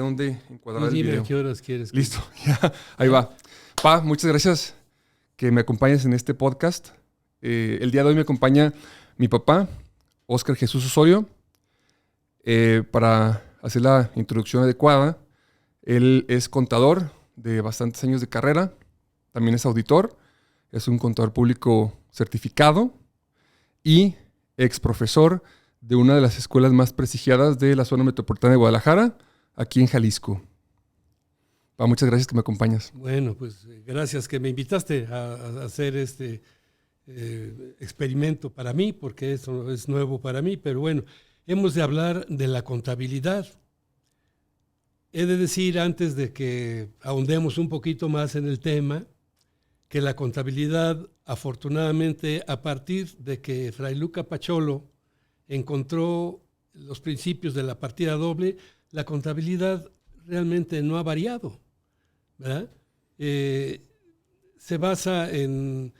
¿Dónde encuadrar el Dime video? a qué horas quieres. Listo, ya, ahí va. Pa, muchas gracias que me acompañes en este podcast. El día de hoy me acompaña mi papá, Óscar Jesús Osorio, para hacer la introducción adecuada. Él es contador de bastantes años de carrera, también es auditor, es un contador público certificado y ex profesor de una de las escuelas más prestigiadas de la zona metropolitana de Guadalajara, aquí en Jalisco. Pa, muchas gracias que me acompañas. Bueno, pues gracias que me invitaste a hacer este experimento para mí, porque eso es nuevo para mí, pero bueno, hemos de hablar de la contabilidad. He de decir, antes de que ahondemos un poquito más en el tema, que la contabilidad, afortunadamente, a partir de que Fray Luca Paciolo encontró los principios de la partida doble, la contabilidad realmente no ha variado, ¿verdad? Se basa en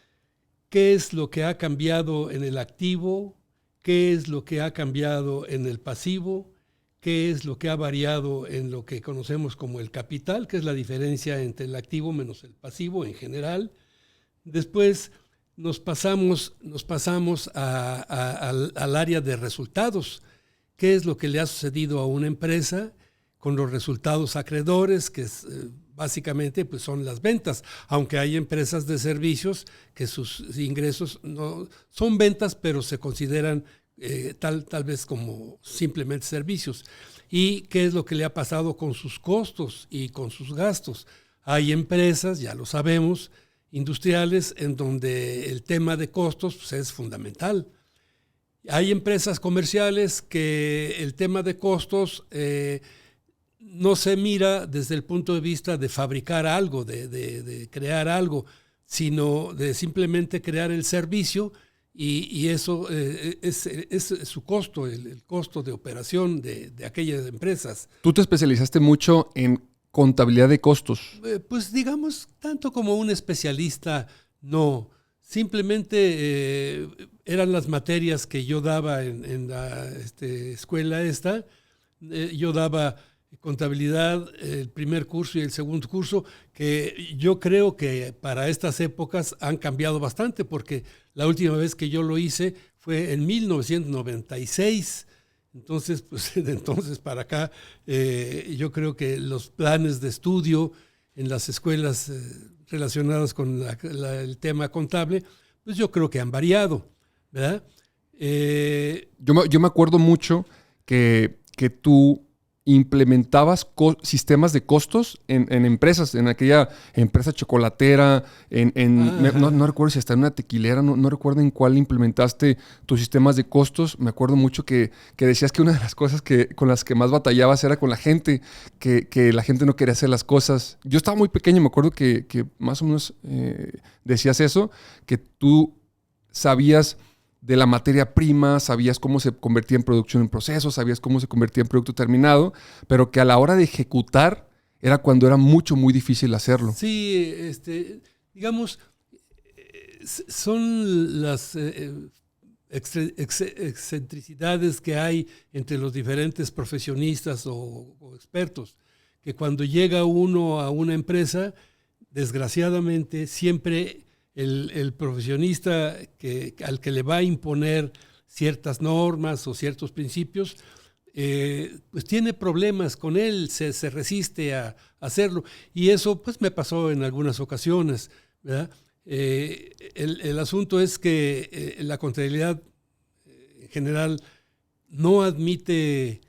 qué es lo que ha cambiado en el activo, qué es lo que ha cambiado en el pasivo, qué es lo que ha variado en lo que conocemos como el capital, que es la diferencia entre el activo menos el pasivo en general. Después nos pasamos al área de resultados. ¿Qué es lo que le ha sucedido a una empresa con los resultados acreedores, que es, básicamente pues son las ventas? Aunque hay empresas de servicios que sus ingresos no son ventas, pero se consideran tal vez como simplemente servicios. ¿Y qué es lo que le ha pasado con sus costos y con sus gastos? Hay empresas, ya lo sabemos, industriales en donde el tema de costos pues, es fundamental. Hay empresas comerciales que el tema de costos no se mira desde el punto de vista de fabricar algo, de crear algo, sino de simplemente crear el servicio y eso es su costo, el costo de operación de aquellas empresas. Tú te especializaste mucho en contabilidad de costos. Pues digamos, tanto como un especialista, no. Simplemente eran las materias que yo daba en la escuela esta. Yo daba contabilidad, el primer curso y el segundo curso, que yo creo que para estas épocas han cambiado bastante, porque la última vez que yo lo hice fue en 1996. Entonces, pues de entonces para acá, yo creo que los planes de estudio en las escuelas relacionadas con el tema contable, pues yo creo que han variado, ¿verdad? Yo me acuerdo mucho que tú implementabas sistemas de costos en empresas, en aquella empresa chocolatera, no recuerdo si hasta en una tequilera, no recuerdo en cuál implementaste tus sistemas de costos. Me acuerdo mucho que decías que una de las cosas con las que más batallabas era con la gente, que la gente no quería hacer las cosas. Yo estaba muy pequeño, me acuerdo que más o menos decías eso, que tú sabías de la materia prima, sabías cómo se convertía en producción en proceso, sabías cómo se convertía en producto terminado, pero que a la hora de ejecutar era cuando era muy difícil hacerlo. Sí, digamos, son las excentricidades que hay entre los diferentes profesionistas o expertos, que cuando llega uno a una empresa, desgraciadamente siempre el profesionista al que le va a imponer ciertas normas o ciertos principios, pues tiene problemas con él, se resiste a hacerlo. Y eso pues me pasó en algunas ocasiones, ¿verdad? El asunto es que la contabilidad en general no admite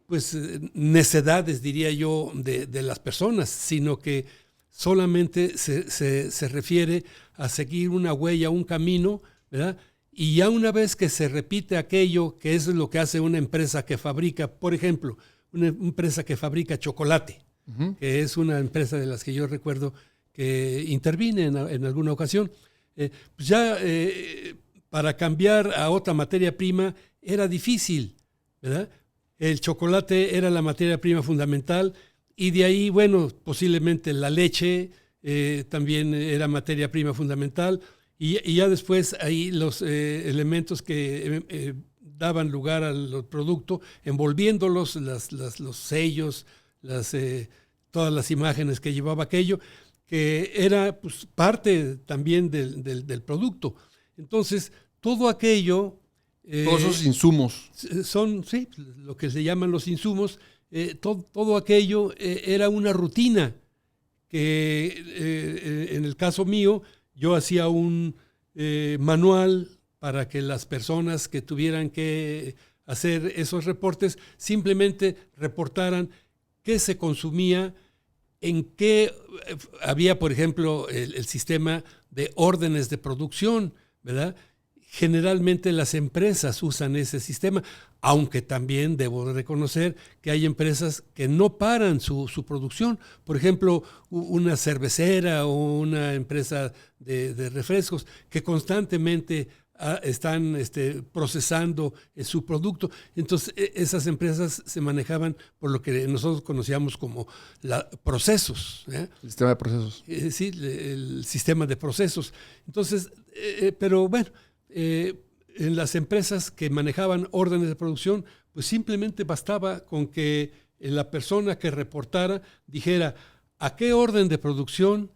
pues necedades, diría yo, de las personas, sino que solamente se refiere a seguir una huella, un camino, ¿verdad? Y ya una vez que se repite aquello, que es lo que hace una empresa que fabrica, por ejemplo, una empresa que fabrica chocolate, que es una empresa de las que yo recuerdo que intervine en alguna ocasión, pues ya para cambiar a otra materia prima era difícil, ¿verdad? El chocolate era la materia prima fundamental. Y de ahí, bueno, posiblemente la leche también era materia prima fundamental. Y ya después ahí los elementos que daban lugar al producto, envolviéndolos, los sellos, todas las imágenes que llevaba aquello, que era pues, parte también del producto. Entonces, todo aquello... todos esos insumos. Son, sí, lo que se llaman los insumos. Todo aquello era una rutina que en el caso mío yo hacía un manual para que las personas que tuvieran que hacer esos reportes simplemente reportaran qué se consumía, en qué había, por ejemplo, el sistema de órdenes de producción, ¿verdad? Generalmente las empresas usan ese sistema, aunque también debo reconocer que hay empresas que no paran su producción. Por ejemplo, una cervecera o una empresa de refrescos que constantemente están procesando su producto. Entonces, esas empresas se manejaban por lo que nosotros conocíamos como procesos. El sistema de procesos. Sí, el sistema de procesos. Entonces, pero bueno, en las empresas que manejaban órdenes de producción, pues simplemente bastaba con que la persona que reportara dijera a qué orden de producción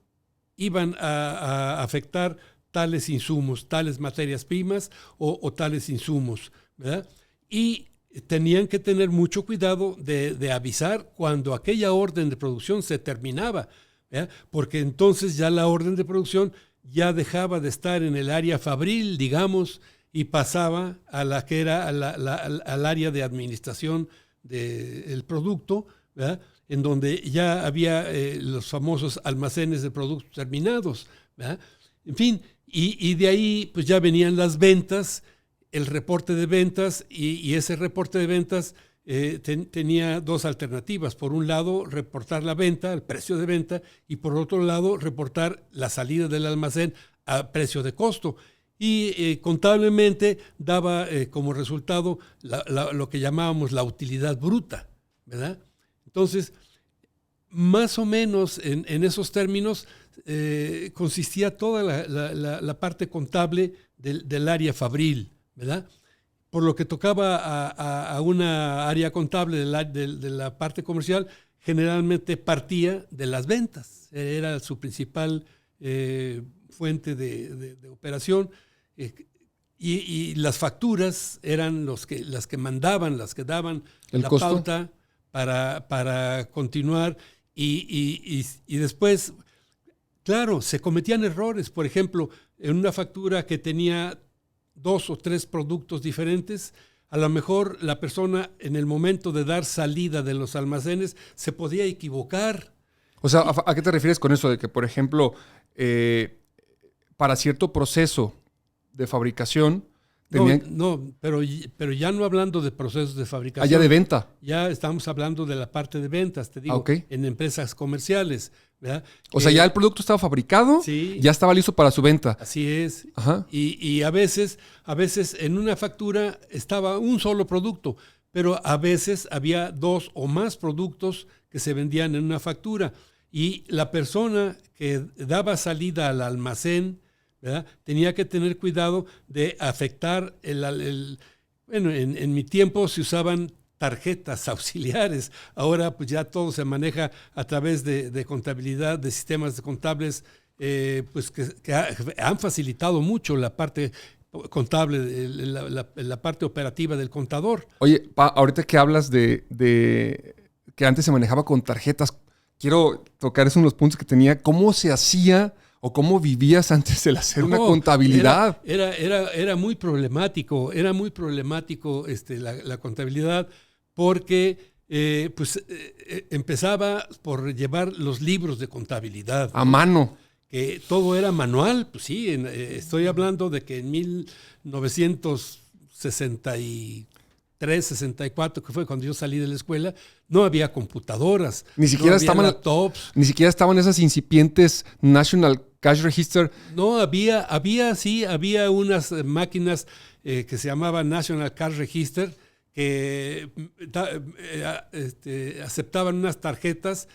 iban a afectar tales insumos, tales materias primas o tales insumos, ¿verdad? Y tenían que tener mucho cuidado de avisar cuando aquella orden de producción se terminaba, ¿verdad? Porque entonces ya la orden de producción ya dejaba de estar en el área fabril, digamos, y pasaba a la que era al área de administración del producto, ¿verdad? En donde ya había los famosos almacenes de productos terminados, ¿verdad? En fin, y de ahí pues ya venían las ventas, el reporte de ventas, y ese reporte de ventas tenía dos alternativas. Por un lado, reportar la venta, el precio de venta, y por otro lado, reportar la salida del almacén a precio de costo. Y contablemente daba como resultado lo que llamábamos la utilidad bruta, ¿verdad? Entonces, más o menos en esos términos consistía toda la parte contable del área fabril, ¿verdad? Por lo que tocaba a una área contable de la parte comercial, generalmente partía de las ventas. Era su principal fuente de operación. Y las facturas eran las que mandaban, las que daban ¿El la costo? pauta para continuar. Y después, claro, se cometían errores. Por ejemplo, en una factura que tenía 2 o 3 productos diferentes, a lo mejor la persona en el momento de dar salida de los almacenes se podía equivocar. O sea, ¿a qué te refieres con eso? De que, por ejemplo, para cierto proceso de fabricación tenían... No, pero ya no hablando de procesos de fabricación. Allá de venta. Ya estamos hablando de la parte de ventas, te digo, Okay. en empresas comerciales, ¿verdad? O sea, ya el producto estaba fabricado, sí, ya estaba listo para su venta. Así es. Ajá. Y a veces en una factura estaba un solo producto, pero a veces había 2 o más productos que se vendían en una factura. Y la persona que daba salida al almacén, ¿verdad?, tenía que tener cuidado de afectar bueno, en mi tiempo se usaban tarjetas auxiliares. Ahora pues ya todo se maneja a través de contabilidad, de sistemas contables, pues que han facilitado mucho la parte contable, la parte operativa del contador. Oye, ahorita que hablas de que antes se manejaba con tarjetas, quiero tocar esos unos puntos que tenía. ¿Cómo se hacía o cómo vivías antes de hacer una contabilidad? Era muy problemático, la contabilidad, porque empezaba por llevar los libros de contabilidad. A mano. Que todo era manual, pues sí, estoy hablando de que en 1963, 64, que fue cuando yo salí de la escuela, no había computadoras, ni siquiera no había laptops. Ni siquiera estaban esas incipientes National Cash Register. No, había unas máquinas que se llamaban National Cash Register que aceptaban unas tarjetas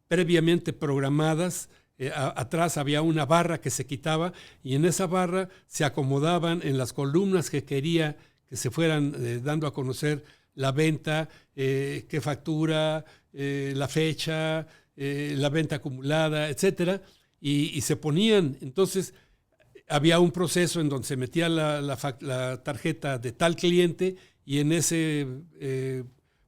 previamente programadas. Atrás había una barra que se quitaba y en esa barra se acomodaban en las columnas que quería que se fueran dando a conocer la venta, qué factura, la fecha, la venta acumulada, etcétera, y se ponían. Entonces, había un proceso en donde se metía la tarjeta de tal cliente y en ese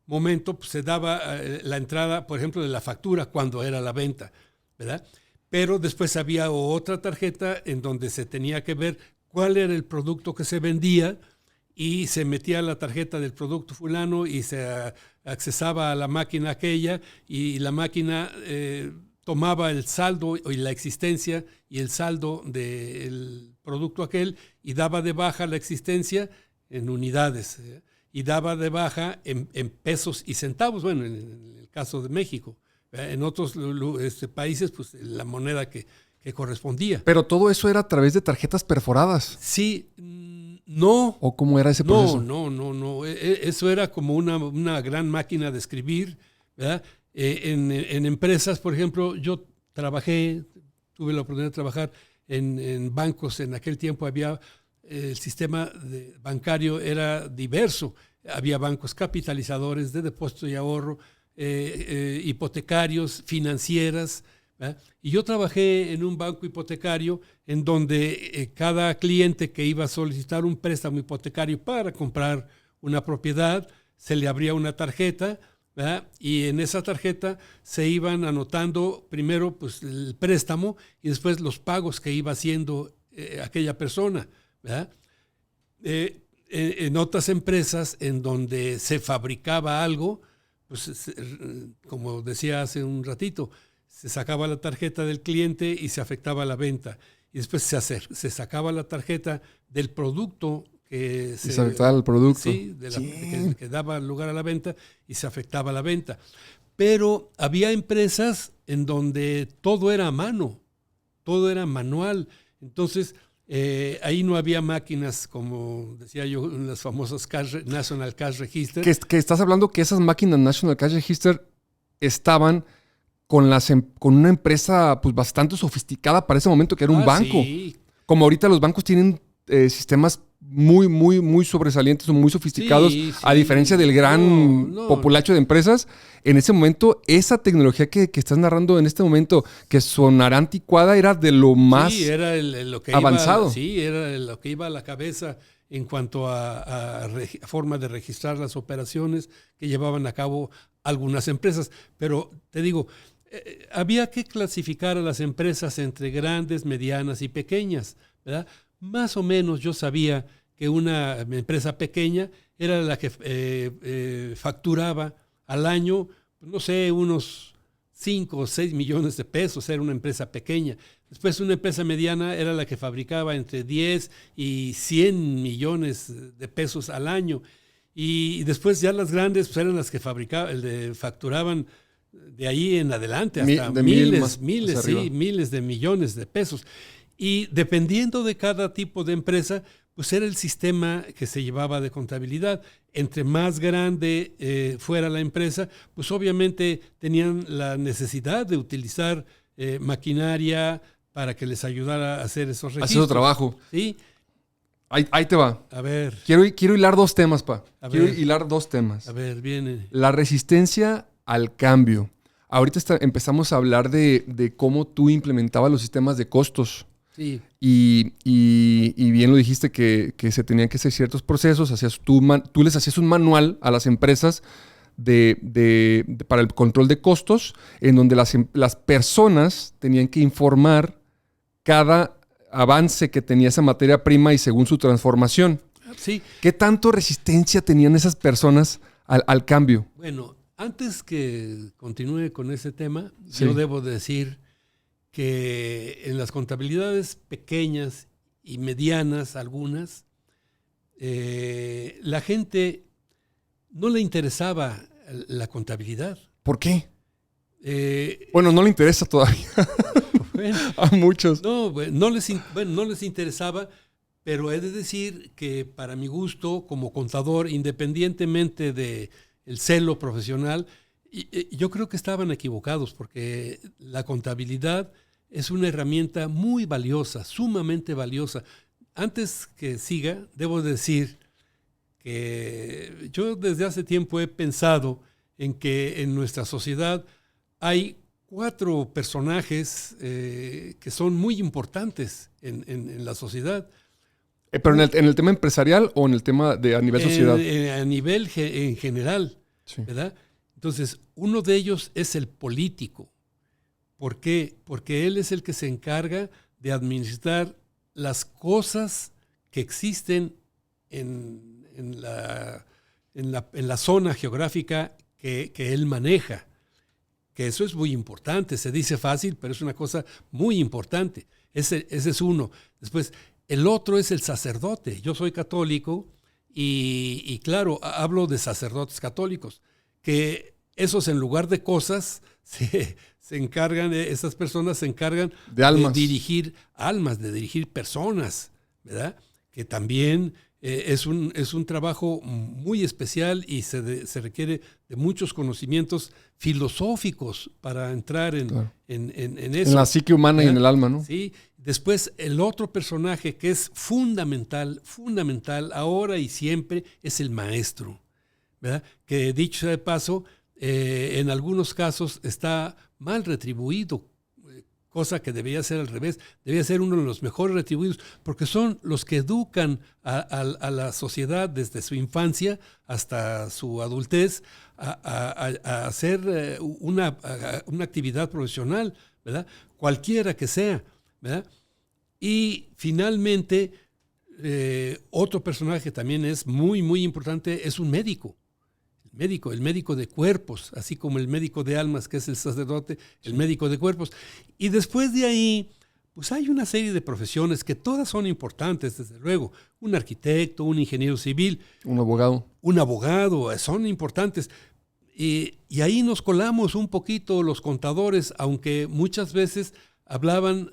momento pues, se daba la entrada, por ejemplo, de la factura cuando era la venta, ¿verdad? Pero después había otra tarjeta en donde se tenía que ver cuál era el producto que se vendía y se metía la tarjeta del producto fulano y se accesaba a la máquina aquella y la máquina tomaba el saldo y la existencia y el saldo del producto aquel y daba de baja la existencia en unidades y daba de baja en pesos y centavos, bueno, en el caso de México. En otros países, pues la moneda que correspondía. Pero todo eso era a través de tarjetas perforadas. Sí, no. ¿O cómo era ese proceso? No. Eso era como una gran máquina de escribir, ¿verdad? En empresas, por ejemplo, yo tuve la oportunidad de trabajar en bancos. En aquel tiempo había el sistema bancario era diverso. Había bancos capitalizadores de depósito y ahorro, hipotecarios, financieras, ¿verdad? Y yo trabajé en un banco hipotecario en donde cada cliente que iba a solicitar un préstamo hipotecario para comprar una propiedad, se le abría una tarjeta, ¿verdad? Y en esa tarjeta se iban anotando primero pues, el préstamo y después los pagos que iba haciendo aquella persona, ¿verdad? En otras empresas en donde se fabricaba algo, pues, como decía hace un ratito, se sacaba la tarjeta del cliente y se afectaba la venta. Y después se sacaba la tarjeta del producto que se afectaba el producto. Sí, que daba lugar a la venta y se afectaba la venta. Pero había empresas en donde todo era a mano, todo era manual. Entonces, ahí no había máquinas, como decía yo, en las famosas National Cash Register. Que estás hablando que esas máquinas National Cash Register estaban con una empresa pues, bastante sofisticada para ese momento, que era un banco. Sí. Como ahorita los bancos tienen sistemas muy sobresalientes o muy sofisticados, sí. A diferencia del gran populacho de empresas. En ese momento, esa tecnología que estás narrando en este momento, que sonará anticuada, era de lo más era lo que avanzado. Era lo que iba a la cabeza en cuanto a forma de registrar las operaciones que llevaban a cabo algunas empresas. Pero te digo, había que clasificar a las empresas entre grandes, medianas y pequeñas, ¿verdad? Más o menos yo sabía que una empresa pequeña era la que facturaba al año, no sé, unos 5 o 6 millones de pesos, era una empresa pequeña. Después una empresa mediana era la que fabricaba entre 10 y 100 millones de pesos al año. Y después ya las grandes pues, eran las que facturaban de ahí en adelante hasta miles de millones de pesos. Y dependiendo de cada tipo de empresa, pues era el sistema que se llevaba de contabilidad. Entre más grande fuera la empresa, pues obviamente tenían la necesidad de utilizar maquinaria para que les ayudara a hacer esos registros. Hacer su trabajo. Sí. Ahí te va. A ver. Quiero hilar dos temas, pa. Quiero hilar dos temas. A ver, viene. La resistencia al cambio. Ahorita empezamos a hablar de cómo tú implementabas los sistemas de costos. Sí. Y bien lo dijiste que se tenían que hacer ciertos procesos. Tú les hacías un manual a las empresas para el control de costos, en donde las personas tenían que informar cada avance que tenía esa materia prima y según su transformación. Sí. ¿Qué tanto resistencia tenían esas personas al cambio? Bueno, antes que continúe con ese tema, sí. Yo debo decir que en las contabilidades pequeñas y medianas, algunas, la gente no le interesaba la contabilidad. ¿Por qué? Bueno, no le interesa todavía. Bueno, a muchos. No les interesaba, pero he de decir que para mi gusto, como contador, independientemente del celo profesional, yo creo que estaban equivocados, porque la contabilidad es una herramienta muy valiosa, sumamente valiosa. Antes que siga, debo decir que yo desde hace tiempo he pensado en que en nuestra sociedad hay 4 personajes que son muy importantes en la sociedad. ¿Pero en el tema empresarial o en el tema de a nivel sociedad? A nivel en general, sí. ¿Verdad? Entonces, uno de ellos es el político. ¿Por qué? Porque él es el que se encarga de administrar las cosas que existen en la zona geográfica que él maneja. Que eso es muy importante. Se dice fácil, pero es una cosa muy importante. Ese es uno. Después, el otro es el sacerdote. Yo soy católico y claro, hablo de sacerdotes católicos, que esos en lugar de cosas se encargan, esas personas se encargan de almas, de dirigir almas, de dirigir personas, ¿verdad? Que también es un trabajo muy especial y se requiere de muchos conocimientos filosóficos para entrar en eso. En la psique humana, ¿verdad? Y en el alma, ¿no? Sí. Después, el otro personaje que es fundamental ahora y siempre es el maestro, ¿verdad? Que dicho sea de paso, en algunos casos está mal retribuido, cosa que debería ser al revés, debería ser uno de los mejores retribuidos, porque son los que educan a la sociedad desde su infancia hasta su adultez a hacer una actividad profesional, ¿verdad? Cualquiera que sea, ¿verdad? Y finalmente, otro personaje también es muy, muy importante, es un médico. El médico de cuerpos, así como el médico de almas, que es el sacerdote, el médico de cuerpos. Y después de ahí, pues hay una serie de profesiones que todas son importantes, desde luego. Un arquitecto, un ingeniero civil. Un abogado. Un abogado, son importantes. Y ahí nos colamos un poquito los contadores, aunque muchas veces hablaban,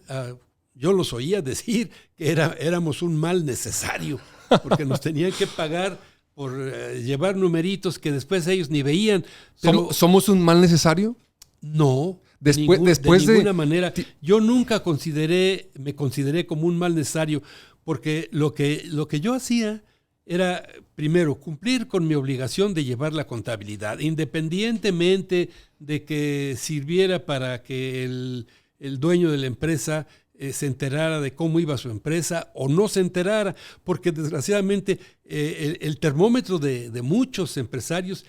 yo los oía decir que éramos un mal necesario, porque nos tenían que pagar por llevar numeritos que después ellos ni veían. Pero ¿Somos un mal necesario? No, después de ninguna manera. Yo nunca me consideré como un mal necesario, porque lo que yo hacía era, primero, cumplir con mi obligación de llevar la contabilidad, independientemente de que sirviera para que el dueño de la empresa se enterara de cómo iba su empresa o no se enterara, porque desgraciadamente el termómetro de muchos empresarios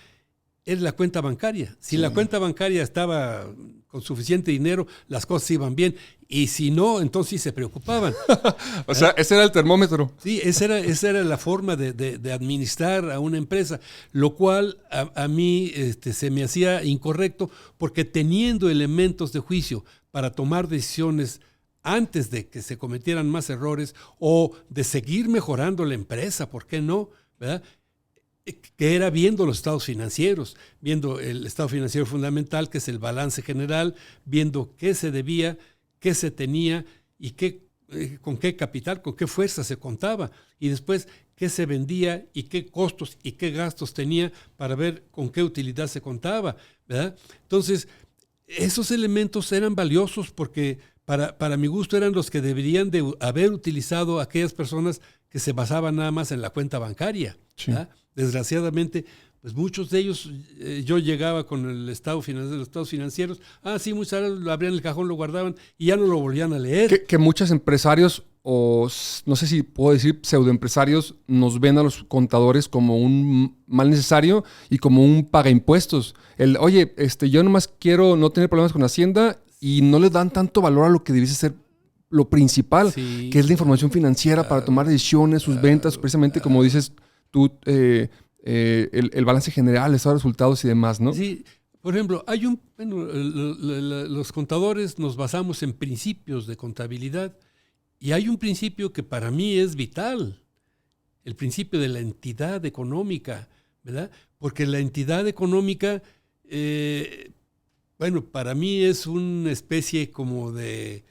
es la cuenta bancaria. Si la cuenta bancaria estaba con suficiente dinero, las cosas iban bien, y si no, entonces sí se preocupaban. O sea, ese era el termómetro. Sí, esa era la forma de administrar a una empresa, lo cual a mí se me hacía incorrecto, porque teniendo elementos de juicio para tomar decisiones antes de que se cometieran más errores o de seguir mejorando la empresa, ¿por qué no? ¿Verdad? Que era viendo los estados financieros, viendo el estado financiero fundamental, que es el balance general, viendo qué se debía, qué se tenía y con qué capital, con qué fuerza se contaba, y después qué se vendía y qué costos y qué gastos tenía para ver con qué utilidad se contaba, ¿verdad? Entonces, esos elementos eran valiosos porque para mi gusto eran los que deberían de haber utilizado aquellas personas que se basaban nada más en la cuenta bancaria. Sí. Desgraciadamente, pues muchos de ellos, yo llegaba con el estado financiero, los estados financieros, sí, muchas veces lo abrían el cajón, lo guardaban y ya no lo volvían a leer. Que muchos empresarios, o no sé si puedo decir pseudoempresarios, nos ven a los contadores como un mal necesario y como un pagaimpuestos. Oye, yo nomás quiero no tener problemas con Hacienda, y no le dan tanto valor a lo que debiese ser lo principal, sí, que es la información financiera para tomar decisiones, sus ventas, precisamente como dices tú, el balance general, el estado de resultados y demás, ¿no? Sí, por ejemplo, los contadores nos basamos en principios de contabilidad y hay un principio que para mí es vital, el principio de la entidad económica, ¿verdad? Porque la entidad económica... para mí es una especie como de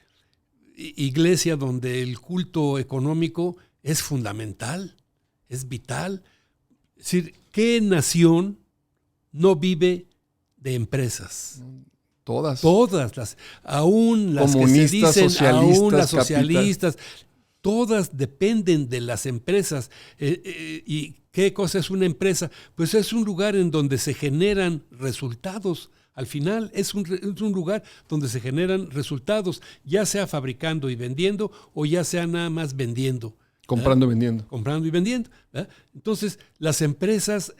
iglesia donde el culto económico es fundamental, es vital. Es decir, ¿qué nación no vive de empresas? Todas. Todas, aún las que se dicen, aún las socialistas, todas dependen de las empresas. ¿Y qué cosa es una empresa? Pues es un lugar en donde se generan resultados. Al final es un lugar donde se generan resultados, ya sea fabricando y vendiendo o ya sea nada más vendiendo. Comprando y vendiendo. Comprando y vendiendo. ¿Verdad? Entonces, las empresas,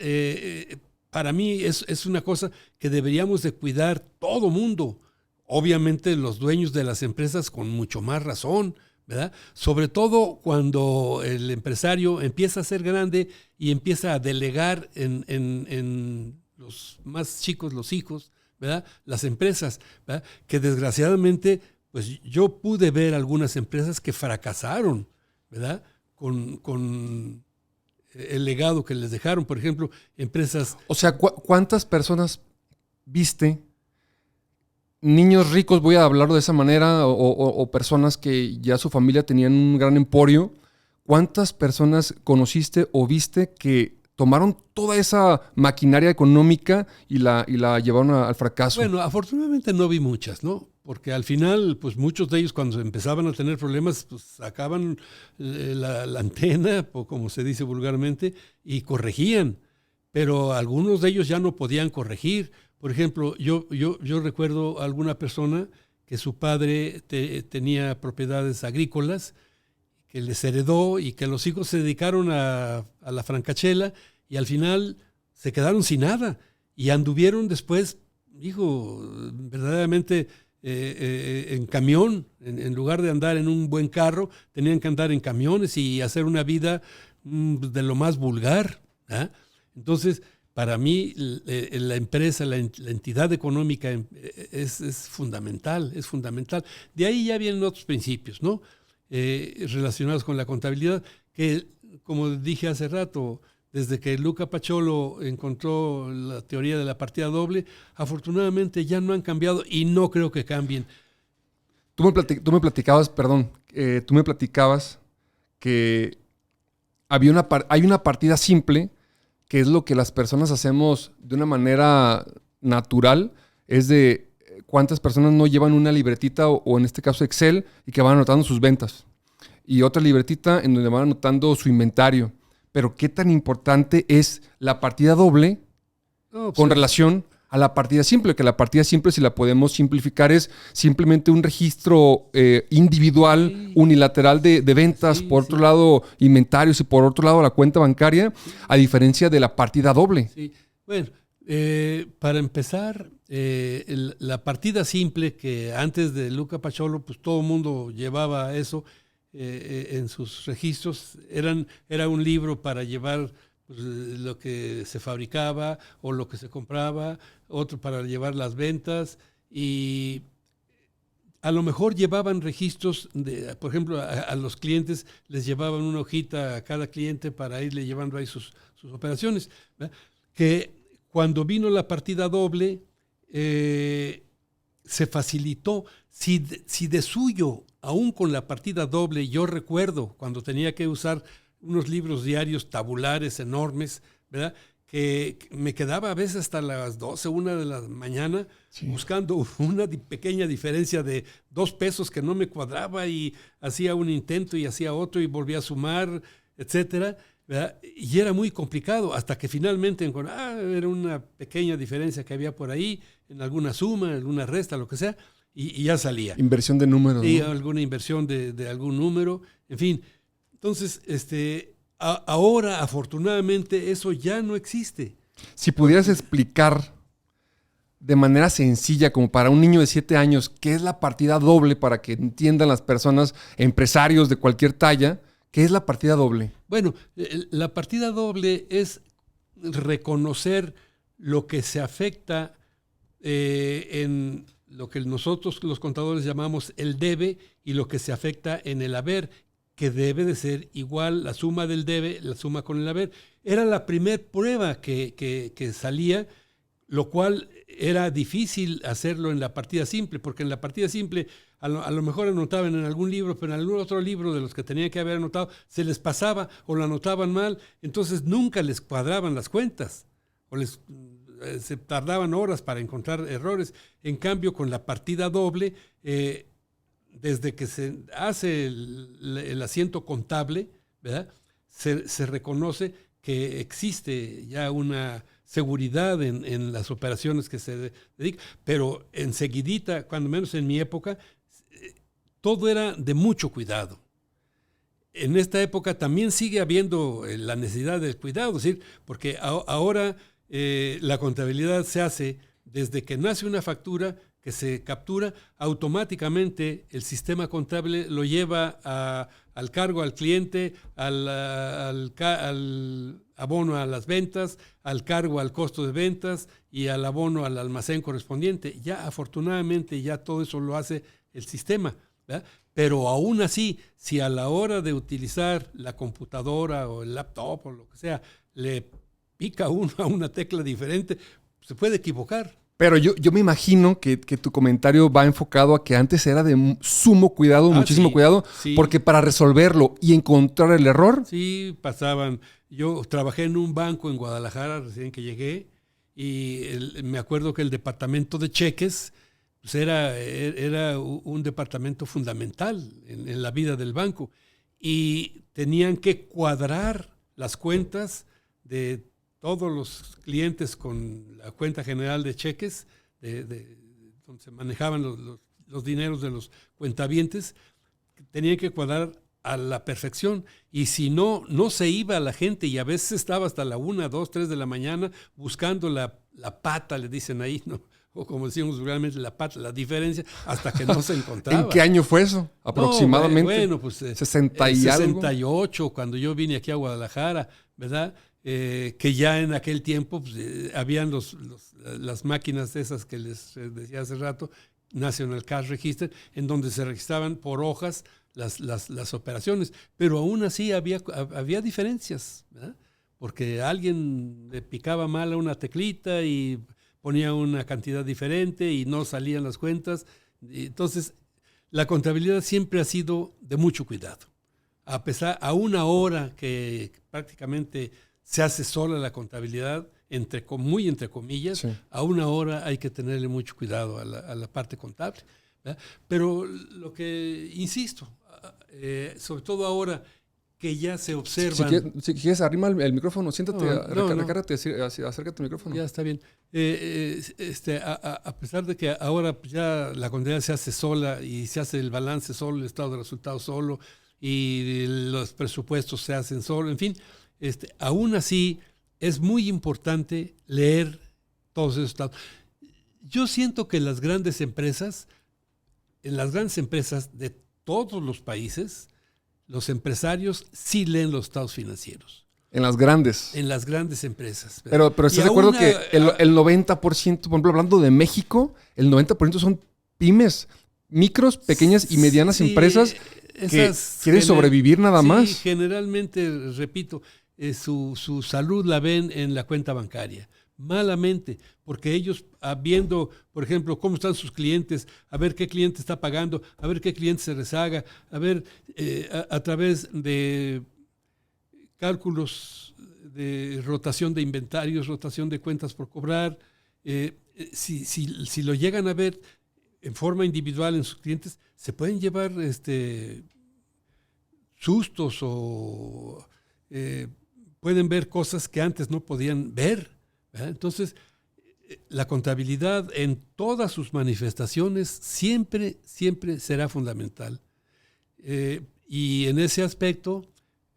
para mí, es una cosa que deberíamos de cuidar todo mundo. Obviamente los dueños de las empresas con mucho más razón, ¿verdad? Sobre todo cuando el empresario empieza a ser grande y empieza a delegar en los más chicos, los hijos, ¿verdad? Las empresas, ¿verdad? Que desgraciadamente, pues yo pude ver algunas empresas que fracasaron, ¿verdad? Con el legado que les dejaron, por ejemplo, empresas... O sea, ¿cuántas personas viste? Niños ricos, voy a hablarlo de esa manera, o personas que ya su familia tenían un gran emporio. ¿Cuántas personas conociste o viste que tomaron toda esa maquinaria económica y la llevaron al fracaso? Bueno, afortunadamente no vi muchas, ¿no? Porque al final, pues muchos de ellos cuando empezaban a tener problemas, pues sacaban la antena, o como se dice vulgarmente, y corregían. Pero algunos de ellos ya no podían corregir. Por ejemplo, yo recuerdo a alguna persona que su padre tenía propiedades agrícolas, que les heredó y que los hijos se dedicaron a la francachela y al final se quedaron sin nada y anduvieron después, verdaderamente en camión, en lugar de andar en un buen carro, tenían que andar en camiones y hacer una vida de lo más vulgar. ¿Eh? Entonces, para mí, la empresa, la entidad económica es fundamental, es fundamental. De ahí ya vienen otros principios, ¿no? Relacionados con la contabilidad, que, como dije hace rato, desde que Luca Paciolo encontró la teoría de la partida doble, afortunadamente ya no han cambiado y no creo que cambien. Tú me platicabas que hay una partida simple, que es lo que las personas hacemos de una manera natural, es de cuántas personas no llevan una libretita o en este caso Excel y que van anotando sus ventas. Y otra libretita en donde van anotando su inventario. Pero qué tan importante es la partida doble con relación a la partida simple, que la partida simple, si la podemos simplificar, es simplemente un registro individual, unilateral de ventas, por otro lado inventarios y por otro lado la cuenta bancaria, a diferencia de la partida doble. Sí. Bueno, para empezar, la partida simple, que antes de Luca Paciolo, pues todo el mundo llevaba eso en sus registros, era un libro para llevar pues, lo que se fabricaba o lo que se compraba, otro para llevar las ventas, y a lo mejor llevaban registros, por ejemplo, a los clientes les llevaban una hojita a cada cliente para irle llevando ahí sus operaciones, ¿verdad? Que cuando vino la partida doble, se facilitó. Si de suyo, aún con la partida doble, yo recuerdo cuando tenía que usar unos libros diarios tabulares enormes, ¿verdad? Que me quedaba a veces hasta las 12, 1 de la mañana, buscando una pequeña diferencia de 2 pesos que no me cuadraba y hacía un intento y hacía otro y volvía a sumar, etcétera, ¿verdad? Y era muy complicado hasta que finalmente era una pequeña diferencia que había por ahí, en alguna suma, en alguna resta, lo que sea, y ya salía. Inversión de números. Sí, ¿no? alguna inversión de algún número, en fin. Entonces, ahora, afortunadamente, eso ya no existe. Si pudieras explicar de manera sencilla, como para un niño de 7 años, qué es la partida doble para que entiendan las personas, empresarios de cualquier talla, ¿qué es la partida doble? Bueno, la partida doble es reconocer lo que se afecta en lo que nosotros los contadores llamamos el debe y lo que se afecta en el haber, que debe de ser igual la suma del debe, la suma con el haber. Era la primer prueba que salía, lo cual era difícil hacerlo en la partida simple, porque en la partida simple a lo mejor anotaban en algún libro, pero en algún otro libro de los que tenían que haber anotado se les pasaba o lo anotaban mal, entonces nunca les cuadraban las cuentas o se tardaban horas para encontrar errores. En cambio, con la partida doble, desde que se hace el asiento contable, ¿verdad? Se reconoce que existe ya una seguridad en las operaciones que se dedican, pero enseguidita, cuando menos en mi época, todo era de mucho cuidado. En esta época también sigue habiendo la necesidad del cuidado, es decir, porque ahora la contabilidad se hace desde que nace una factura que se captura, automáticamente el sistema contable lo lleva al cargo al cliente, al abono a las ventas, al cargo al costo de ventas y al abono al almacén correspondiente. Ya afortunadamente ya todo eso lo hace el sistema, ¿verdad? Pero aún así, si a la hora de utilizar la computadora o el laptop o lo que sea, le pica uno a una tecla diferente, se puede equivocar. Pero yo me imagino que tu comentario va enfocado a que antes era de sumo cuidado, muchísimo cuidado, porque para resolverlo y encontrar el error... Sí, pasaban. Yo trabajé en un banco en Guadalajara recién que llegué y me acuerdo que el departamento de cheques pues era un departamento fundamental en la vida del banco y tenían que cuadrar las cuentas de todos los clientes con la cuenta general de cheques, donde se manejaban los dineros de los cuentavientes, tenían que cuadrar a la perfección. Y si no se iba la gente y a veces estaba hasta la 1, 2, 3 de la mañana buscando la pata, le dicen ahí, ¿no? O como decíamos realmente la pata, la diferencia, hasta que no se encontraba. ¿En qué año fue eso? Aproximadamente. Bueno, pues 60 y algo. 68, cuando yo vine aquí a Guadalajara, ¿verdad? Que ya en aquel tiempo pues, habían las máquinas esas que les decía hace rato, National Cash Register, en donde se registraban por hojas las operaciones, pero aún así había diferencias, ¿verdad? Porque alguien le picaba mal a una teclita y ponía una cantidad diferente y no salían las cuentas. Entonces, la contabilidad siempre ha sido de mucho cuidado. Aún ahora que prácticamente se hace sola la contabilidad, muy entre comillas, sí. Aún ahora hay que tenerle mucho cuidado a la parte contable, ¿verdad? Pero lo que, insisto, sobre todo ahora que ya se observan... Si quieres, arrima el micrófono, siéntate, recárgate, acércate al micrófono. Ya está bien. A pesar de que ahora ya la contabilidad se hace sola y se hace el balance solo, el estado de resultados solo y los presupuestos se hacen solo, en fin, aún así es muy importante leer todos esos estados. Yo siento que en las grandes empresas de todos los países, los empresarios sí leen los estados financieros. En las grandes. En las grandes empresas. Pero ¿estás de acuerdo que el 90%, por ejemplo, hablando de México, el 90% son pymes, micros, pequeñas y medianas empresas que quieren sobrevivir nada más? Sí, generalmente, repito, su salud la ven en la cuenta bancaria. Malamente, porque ellos viendo, por ejemplo, cómo están sus clientes, a ver qué cliente está pagando, a ver qué cliente se rezaga, a ver a través de cálculos de rotación de inventarios, rotación de cuentas por cobrar, si lo llegan a ver en forma individual en sus clientes, se pueden llevar sustos o pueden ver cosas que antes no podían ver. Entonces, la contabilidad en todas sus manifestaciones siempre será fundamental. Y en ese aspecto,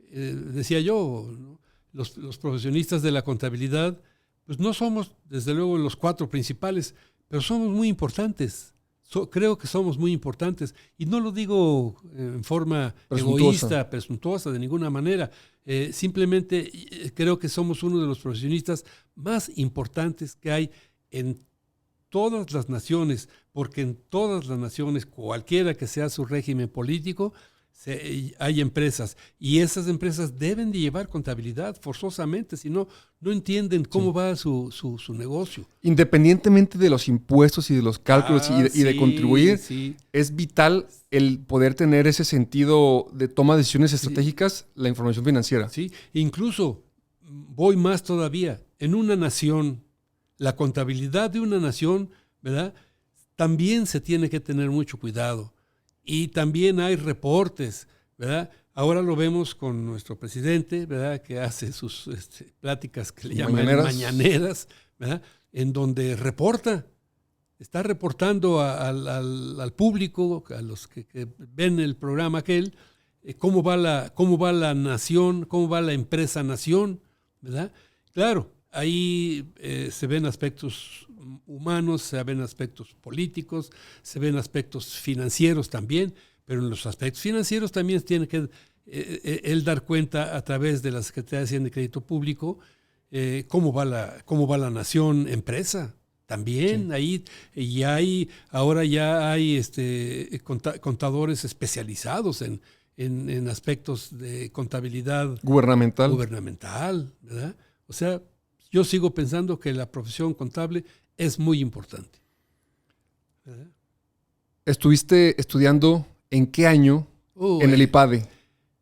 decía yo, ¿no? Los profesionistas de la contabilidad, pues no somos, desde luego, los 4 principales, pero somos muy importantes. Creo que somos muy importantes. Y no lo digo en forma egoísta, presuntuosa, de ninguna manera. Simplemente creo que somos uno de los profesionistas más importantes que hay en todas las naciones, porque en todas las naciones, cualquiera que sea su régimen político, hay empresas, y esas empresas deben de llevar contabilidad forzosamente, si no, no entienden cómo va su negocio. Independientemente de los impuestos y de los cálculos y de contribuir, es vital el poder tener ese sentido de toma de decisiones estratégicas, la información financiera. Sí, incluso voy más todavía, en una nación, la contabilidad de una nación, ¿verdad? También se tiene que tener mucho cuidado. y también hay reportes, ¿verdad? Ahora lo vemos con nuestro presidente, ¿verdad? Que hace sus pláticas que le llaman mañaneras, ¿verdad? En donde está reportando al público, a los que ven el programa aquel, cómo va la nación, cómo va la empresa nación, ¿verdad? Claro, ahí se ven aspectos humanos, se ven aspectos políticos, se ven aspectos financieros también, pero en los aspectos financieros también tiene que él dar cuenta a través de la Secretaría de Hacienda y Crédito Público cómo va la nación empresa. También sí. Ahí ahora ya hay contadores especializados en aspectos de contabilidad gubernamental, ¿verdad? O sea, yo sigo pensando que la profesión contable es muy importante, ¿verdad? ¿Estuviste estudiando en qué año en el IPADE?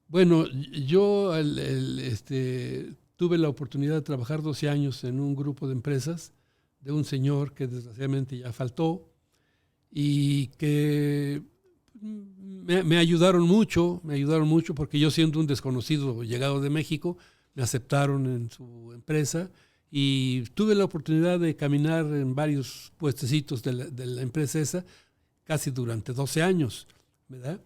Bueno, yo tuve la oportunidad de trabajar 12 años en un grupo de empresas de un señor que desgraciadamente ya faltó y que me ayudaron mucho porque yo, siendo un desconocido llegado de México, me aceptaron en su empresa y tuve la oportunidad de caminar en varios puestecitos de la empresa esa casi durante 12 años, ¿verdad?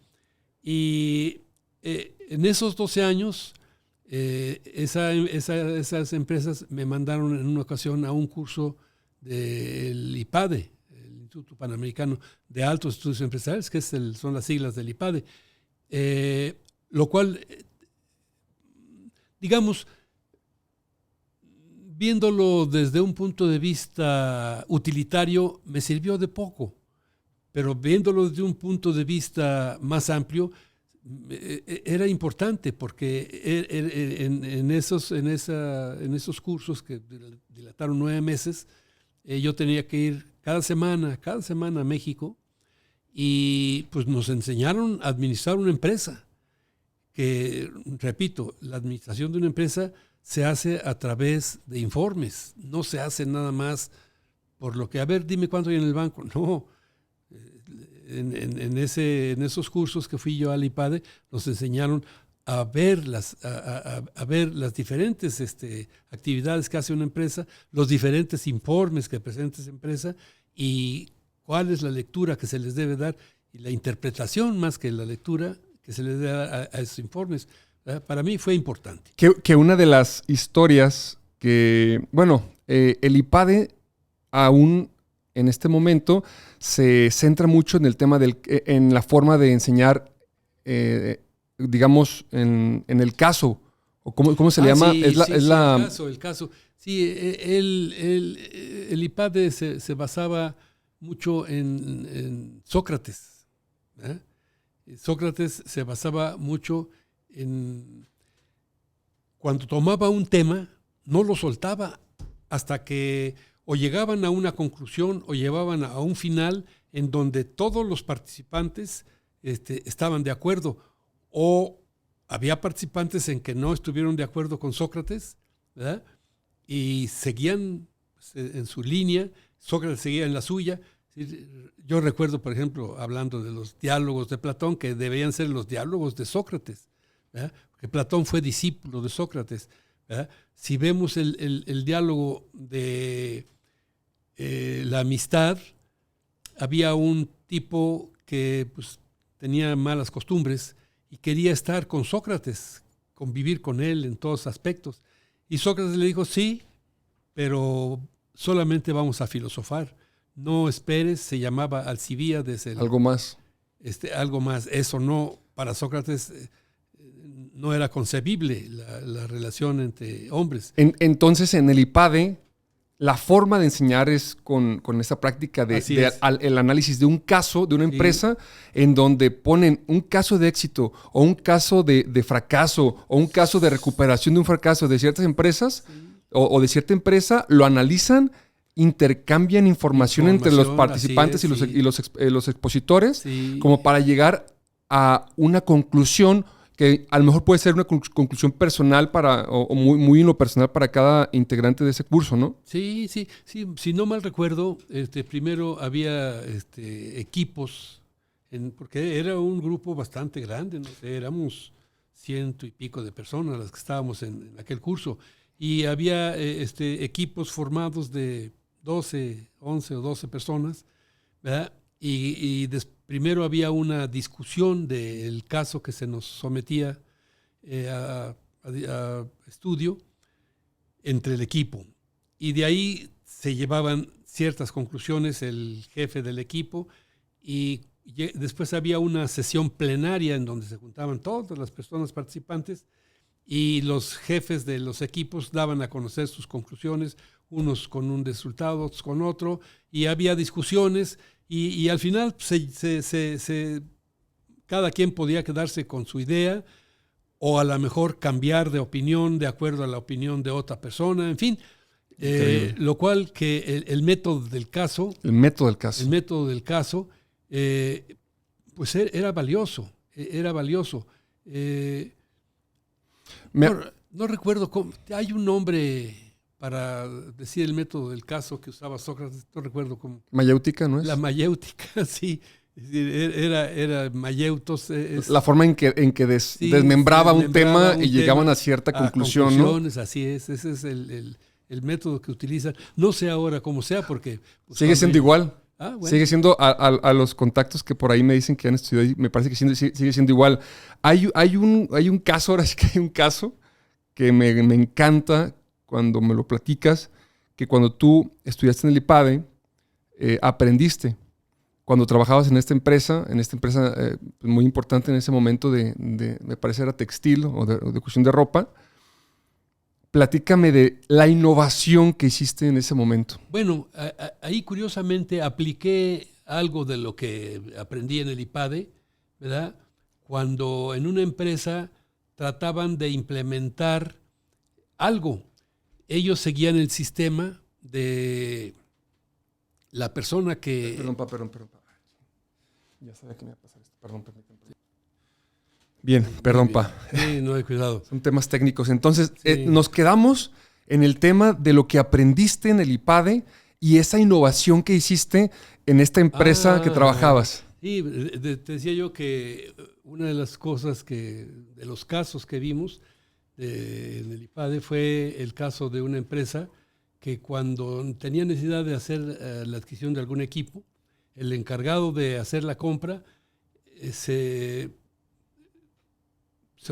Y en esos 12 años esas empresas me mandaron en una ocasión a un curso del IPADE, el Instituto Panamericano de Altos Estudios Empresariales, que son las siglas del IPADE, lo cual, digamos, viéndolo desde un punto de vista utilitario, me sirvió de poco, pero viéndolo desde un punto de vista más amplio, era importante porque en esos cursos que dilataron 9 meses, yo tenía que ir cada semana a México y pues nos enseñaron a administrar una empresa. Que, repito, la administración de una empresa se hace a través de informes, no se hace nada más por lo que, a ver, dime cuánto hay en el banco. No, en esos cursos que fui yo al IPADE, nos enseñaron a ver las diferentes actividades que hace una empresa, los diferentes informes que presenta esa empresa y cuál es la lectura que se les debe dar y la interpretación más que la lectura que se les debe dar a esos informes. Para mí fue importante. Que una de las historias que, bueno, el IPADE aún en este momento se centra mucho en el tema en la forma de enseñar, digamos, en el caso, o cómo se le llama. Sí, el caso. Sí, el IPADE se basaba mucho en Sócrates, ¿eh? Sócrates se basaba mucho en cuando tomaba un tema, no lo soltaba hasta que o llegaban a una conclusión o llevaban a un final en donde todos los participantes estaban de acuerdo, o había participantes en que no estuvieron de acuerdo con Sócrates, ¿verdad? Y seguían en su línea, Sócrates seguía en la suya. Yo recuerdo, por ejemplo, hablando de los diálogos de Platón, que debían ser los diálogos de Sócrates, ¿verdad? Porque Platón fue discípulo de Sócrates, ¿verdad? Si vemos el diálogo de la amistad, había un tipo que pues, tenía malas costumbres y quería estar con Sócrates, convivir con él en todos aspectos. Y Sócrates le dijo, sí, pero solamente vamos a filosofar. No esperes, se llamaba Alcibíades. Algo más. Algo más. Eso no, para Sócrates no era concebible la relación entre hombres. Entonces, en el IPADE, la forma de enseñar es con esa práctica el análisis de un caso, de una empresa, en donde ponen un caso de éxito o un caso de fracaso o un caso de recuperación de un fracaso de ciertas empresas o de cierta empresa, lo analizan, intercambian información entre los participantes y los expositores, como para llegar a una conclusión que a lo mejor puede ser una conclusión personal o muy en lo personal para cada integrante de ese curso, ¿no? Sí. Si no mal recuerdo, primero había equipos porque era un grupo bastante grande, ¿no? Éramos 100 y pico de personas las que estábamos en aquel curso. Y había equipos formados de 11 o 12 personas, ¿verdad? Primero había una discusión del caso que se nos sometía a estudio entre el equipo. Y de ahí se llevaban ciertas conclusiones el jefe del equipo y después había una sesión plenaria en donde se juntaban todas las personas participantes y los jefes de los equipos daban a conocer sus conclusiones, unos con un resultado, otros con otro, y había discusiones y al final cada quien podía quedarse con su idea o a lo mejor cambiar de opinión de acuerdo a la opinión de otra persona, en fin. Lo cual que el método del caso... El método del caso, pues era valioso. No recuerdo cómo... Hay un nombre para decir el método del caso que usaba Sócrates, no recuerdo cómo. Mayéutica, ¿no es? La mayéutica, sí. Es decir, era mayeutos. La forma en que desmembraba un tema y llegaban a cierta conclusión, conclusiones, ¿no? Así es, ese es el método que utilizan. No sé ahora cómo sea, porque... Pues, sigue siendo igual. Bueno. Sigue siendo a los contactos que por ahí me dicen que han estudiado, me parece que sigue siendo igual. Hay un caso, ahora sí que hay un caso que me encanta cuando me lo platicas, que cuando tú estudiaste en el IPADE, aprendiste. Cuando trabajabas en esta empresa muy importante en ese momento me parece era textil o de cuestión de ropa, platícame de la innovación que hiciste en ese momento. Bueno, ahí curiosamente apliqué algo de lo que aprendí en el IPADE, ¿verdad? Cuando en una empresa trataban de implementar algo. Ellos seguían el sistema de la persona que... Perdón. Ya sabía que me iba a pasar esto. Perdón. Bien, perdón, pa. Sí, no hay cuidado. Son temas técnicos. Entonces, sí. Nos quedamos en el tema de lo que aprendiste en el IPADE y esa innovación que hiciste en esta empresa que trabajabas. Sí, te decía yo que una de las cosas de los casos que vimos en el IPADE fue el caso de una empresa que cuando tenía necesidad de hacer la adquisición de algún equipo, el encargado de hacer la compra se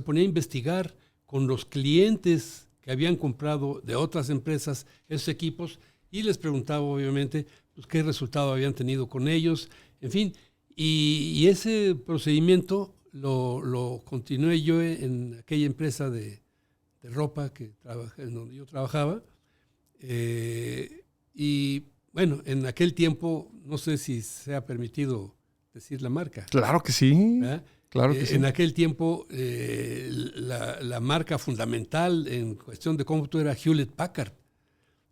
ponía a investigar con los clientes que habían comprado de otras empresas esos equipos y les preguntaba obviamente pues, qué resultado habían tenido con ellos, en fin. Y ese procedimiento lo continué yo en aquella empresa de ropa en donde yo trabajaba. Y bueno, en aquel tiempo, no sé si se ha permitido decir la marca. Claro que sí. ¿Verdad? Claro que sí. En aquel tiempo, la marca fundamental en cuestión de cómputo era Hewlett Packard,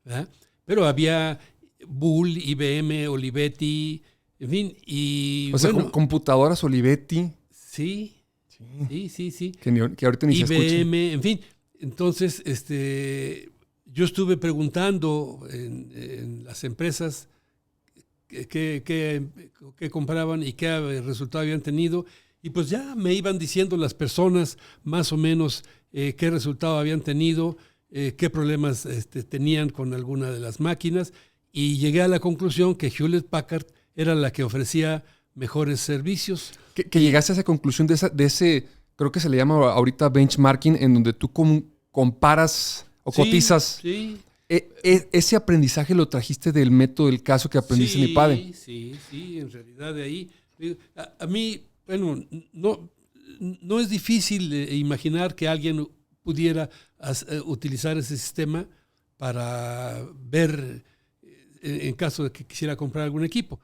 ¿verdad? Pero había Bull, IBM, Olivetti, en fin. Y, o sea, computadoras Olivetti. Sí. Que ahorita ni se escucha. IBM, en fin. Entonces, yo estuve preguntando en las empresas qué compraban y qué resultado habían tenido. Y pues ya me iban diciendo las personas más o menos qué resultado habían tenido, qué problemas tenían con alguna de las máquinas. Y llegué a la conclusión que Hewlett Packard era la que ofrecía mejores servicios. Que llegaste a esa conclusión de ese, creo que se le llama ahorita benchmarking, en donde tú comparas o cotizas. Sí. ¿Ese aprendizaje lo trajiste del método del caso que aprendiste en IPADE? Sí, en realidad de ahí. A mí, bueno, no es difícil imaginar que alguien pudiera utilizar ese sistema para ver en caso de que quisiera comprar algún equipo.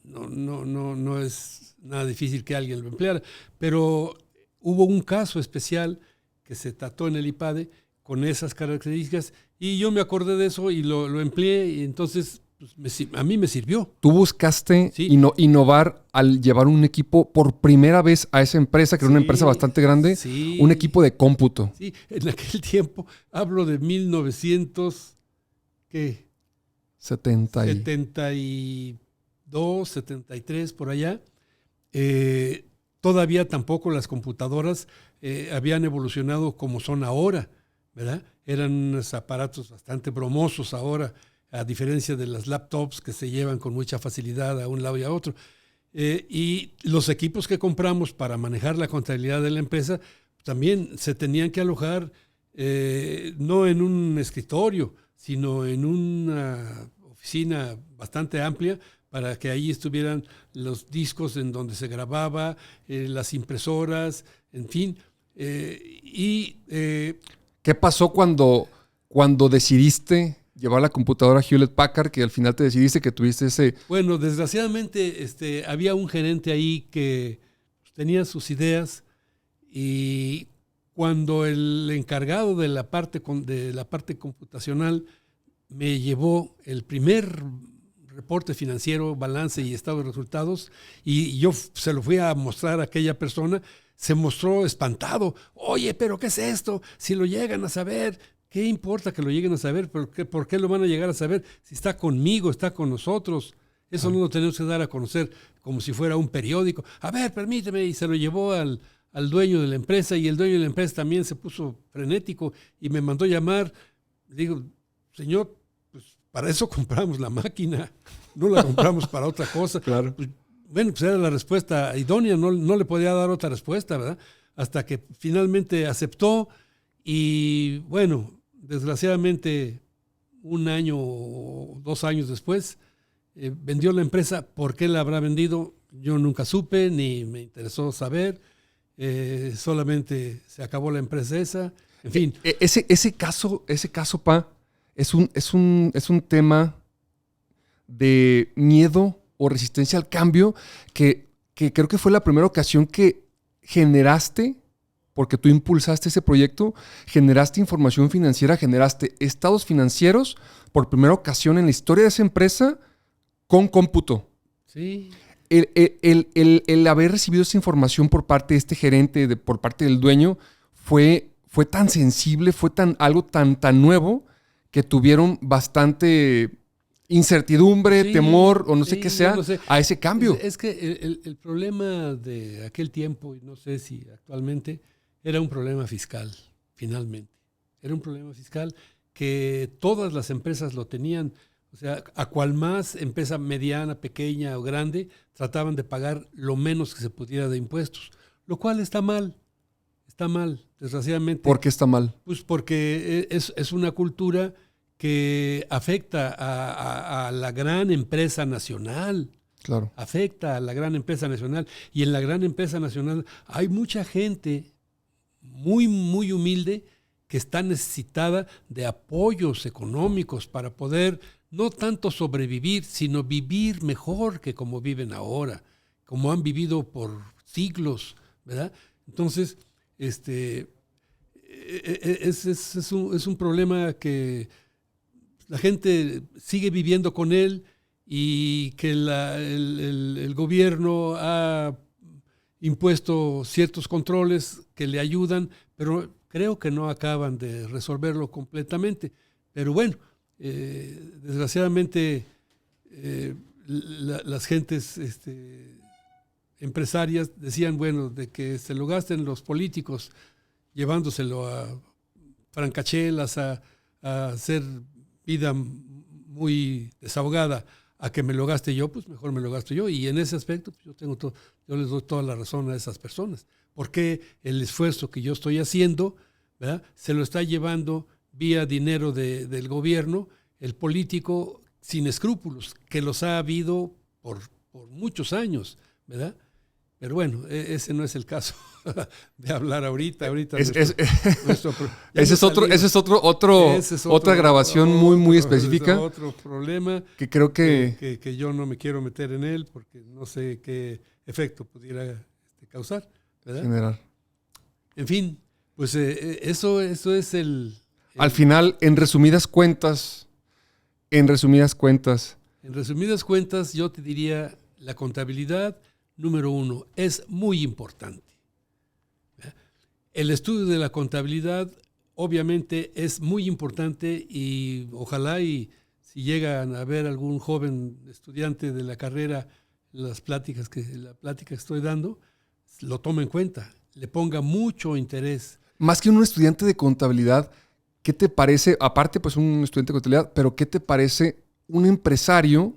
No es nada difícil que alguien lo empleara, pero hubo un caso especial que se trató en el IPADE con esas características y yo me acordé de eso y lo empleé y entonces pues, a mí me sirvió. Tú buscaste innovar al llevar un equipo por primera vez a esa empresa, que era una empresa bastante grande, un equipo de cómputo. Sí, en aquel tiempo, hablo de 1972, 73, por allá. todavía tampoco las computadoras habían evolucionado como son ahora, ¿verdad? Eran unos aparatos bastante bromosos ahora, a diferencia de las laptops que se llevan con mucha facilidad a un lado y a otro. Y los equipos que compramos para manejar la contabilidad de la empresa también se tenían que alojar no en un escritorio, sino en una oficina bastante amplia para que ahí estuvieran los discos en donde se grababa, las impresoras, en fin. ¿Qué pasó cuando decidiste llevar la computadora a Hewlett Packard, que al final te decidiste que tuviste ese... Bueno, desgraciadamente había un gerente ahí que tenía sus ideas y cuando el encargado de la parte computacional me llevó el primer reporte financiero, balance y estado de resultados, y yo se lo fui a mostrar a aquella persona, se mostró espantado. Oye, ¿pero qué es esto? Si lo llegan a saber, ¿qué importa que lo lleguen a saber? ¿Por qué lo van a llegar a saber? Si está conmigo, está con nosotros. Eso no lo tenemos que dar a conocer como si fuera un periódico. A ver, permíteme. Y se lo llevó al dueño de la empresa, y el dueño de la empresa también se puso frenético y me mandó llamar. Le digo, señor, pues para eso compramos la máquina, no la compramos para otra cosa. Claro. Pues, bueno, pues era la respuesta idónea, no le podía dar otra respuesta, ¿verdad? Hasta que finalmente aceptó y bueno, desgraciadamente 1 año o 2 años después vendió la empresa. ¿Por qué la habrá vendido? Yo nunca supe, ni me interesó saber. Solamente se acabó la empresa esa. En fin. Ese caso, Pa, es un tema de miedo o resistencia al cambio que creo que fue la primera ocasión que generaste, porque tú impulsaste ese proyecto, generaste información financiera, generaste estados financieros por primera ocasión en la historia de esa empresa con cómputo. Sí. El haber recibido esa información por parte de este gerente, por parte del dueño, fue tan sensible, fue algo tan nuevo que tuvieron bastante incertidumbre, sí, temor o no sé qué sea, no sé, a ese cambio. Es que el problema de aquel tiempo, y no sé si actualmente, era un problema fiscal, finalmente. Era un problema fiscal que todas las empresas lo tenían. O sea, a cual más empresa mediana, pequeña o grande, trataban de pagar lo menos que se pudiera de impuestos, lo cual está mal, desgraciadamente. ¿Por qué está mal? Pues porque es una cultura que afecta a la gran empresa nacional. Claro. Afecta a la gran empresa nacional. Y en la gran empresa nacional hay mucha gente muy, muy humilde que está necesitada de apoyos económicos para poder no tanto sobrevivir, sino vivir mejor que como viven ahora, como han vivido por siglos, ¿verdad? Entonces, es un problema que la gente sigue viviendo con él y que el gobierno ha impuesto ciertos controles que le ayudan, pero creo que no acaban de resolverlo completamente. Pero bueno, desgraciadamente las gentes empresarias decían, bueno, de que se lo gasten los políticos llevándoselo a francachelas, a hacer vida muy desahogada, a que me lo gaste yo, pues mejor me lo gasto yo. Y en ese aspecto pues yo les doy toda la razón a esas personas. Porque el esfuerzo que yo estoy haciendo, ¿verdad?, se lo está llevando vía dinero del gobierno, el político sin escrúpulos, que los ha habido por muchos años, ¿verdad? Pero bueno, ese no es el caso de hablar ahorita. Esa es otra grabación muy específica. Otro problema que creo que yo no me quiero meter en él porque no sé qué efecto pudiera causar, ¿verdad? Generar. En fin, pues eso es el... Al final, en resumidas cuentas, yo te diría, la contabilidad, número 1, es muy importante. El estudio de la contabilidad, obviamente, es muy importante y ojalá y si llegan a ver algún joven estudiante de la carrera la plática que estoy dando, lo tome en cuenta, le ponga mucho interés. Más que un estudiante de contabilidad, ¿qué te parece, aparte pues un estudiante de contabilidad, pero qué te parece un empresario